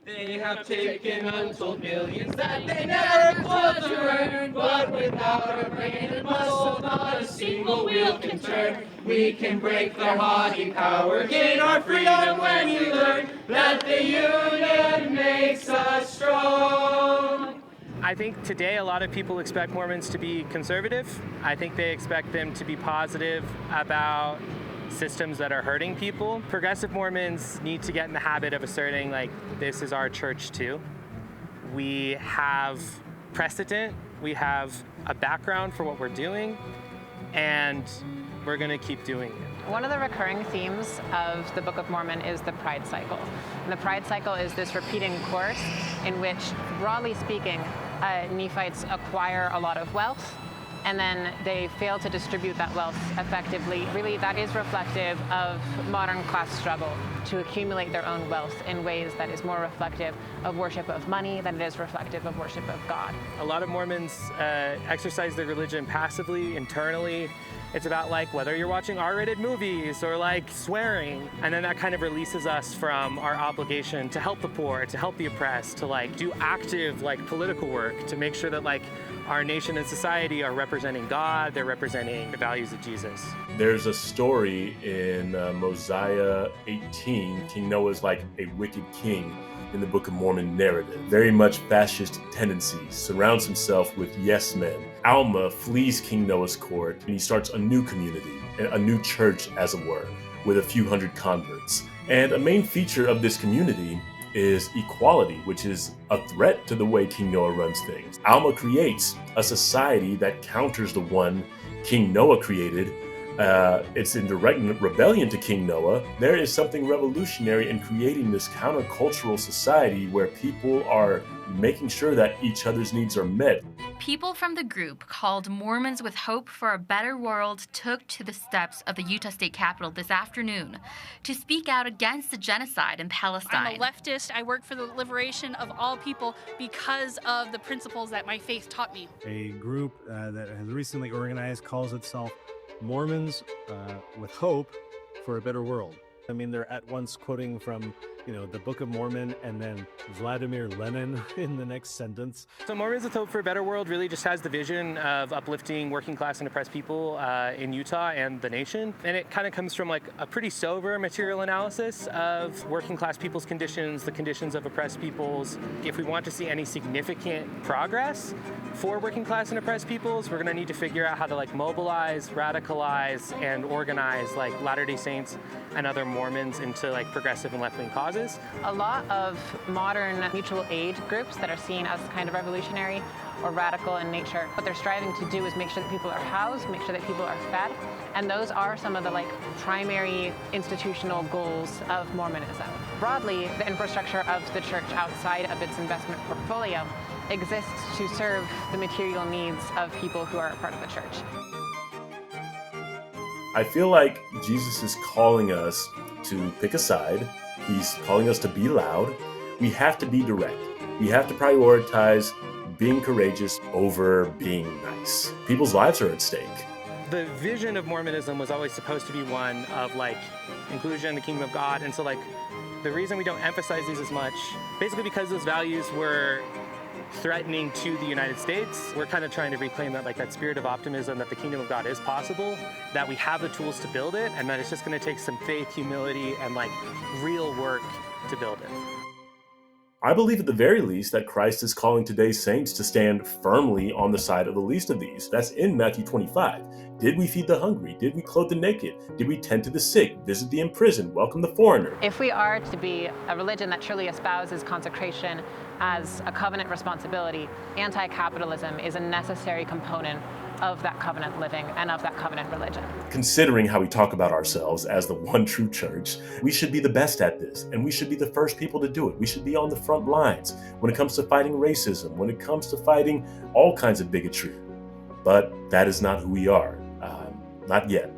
They have taken untold millions that they never toiled to earn, but without a brain and muscle, not a single wheel can turn. We can break their haughty power, gain our freedom when we learn that the union makes us strong. I think today a lot of people expect Mormons to be conservative. I think they expect them to be positive about systems that are hurting people. Progressive Mormons need to get in the habit of asserting, like, this is our church too. We have precedent, we have a background for what we're doing, and we're gonna keep doing it. One of the recurring themes of the Book of Mormon is the pride cycle. And the pride cycle is this repeating course in which, broadly speaking, Nephites acquire a lot of wealth, and then they fail to distribute that wealth effectively. Really, that is reflective of modern class struggle to accumulate their own wealth in ways that is more reflective of worship of money than it is reflective of worship of God. A lot of Mormons exercise their religion passively, internally. It's about, like, whether you're watching R-rated movies or, like, swearing. And then that kind of releases us from our obligation to help the poor, to help the oppressed, to, like, do active, like, political work to make sure that, like, our nation and society are representing God, they're representing the values of Jesus. There's a story in Mosiah 18. King Noah's like a wicked king in the Book of Mormon narrative. Very much fascist tendencies, surrounds himself with yes men. Alma flees King Noah's court and he starts a new community, a new church as it were, with a few hundred converts. And a main feature of this community is equality, which is a threat to the way King Noah runs things. Alma creates a society that counters the one King Noah created. It's in direct rebellion to King Noah. There is something revolutionary in creating this countercultural society where people are making sure that each other's needs are met. People from the group called Mormons with Hope for a Better World took to the steps of the Utah State Capitol this afternoon to speak out against the genocide in Palestine. I'm a leftist. I work for the liberation of all people because of the principles that my faith taught me. A group that has recently organized calls itself Mormons with Hope for a Better World. I mean, they're at once quoting from, the Book of Mormon and then Vladimir Lenin in the next sentence. So Mormons with Hope for a Better World really just has the vision of uplifting working class and oppressed people in Utah and the nation. And it kind of comes from, like, a pretty sober material analysis of working class people's conditions, the conditions of oppressed peoples. If we want to see any significant progress for working class and oppressed peoples, we're gonna need to figure out how to, like, mobilize, radicalize, and organize, like, Latter-day Saints and other Mormons into, like, progressive and left-wing causes. A lot of modern mutual aid groups that are seen as kind of revolutionary or radical in nature, what they're striving to do is make sure that people are housed, make sure that people are fed, and those are some of the, like, primary institutional goals of Mormonism. Broadly, the infrastructure of the church outside of its investment portfolio exists to serve the material needs of people who are a part of the church. I feel like Jesus is calling us to pick a side. He's calling us to be loud. We have to be direct. We have to prioritize being courageous over being nice. People's lives are at stake. The vision of Mormonism was always supposed to be one of, like, inclusion, the kingdom of God. And so, like, the reason we don't emphasize these as much, basically because those values were threatening to the United States, we're kind of trying to reclaim that, like, that spirit of optimism that the kingdom of God is possible, that we have the tools to build it, and that it's just going to take some faith, humility, and, like, real work to build it. I believe at the very least that Christ is calling today's saints to stand firmly on the side of the least of these. That's in Matthew 25. Did we feed the hungry? Did we clothe the naked? Did we tend to the sick, visit the imprisoned, welcome the foreigner? If we are to be a religion that truly espouses consecration as a covenant responsibility, anti-capitalism is a necessary component of that covenant living and of that covenant religion. Considering how we talk about ourselves as the one true church, we should be the best at this, and we should be the first people to do it. We should be on the front lines when it comes to fighting racism, when it comes to fighting all kinds of bigotry. But that is not who we are. Not yet.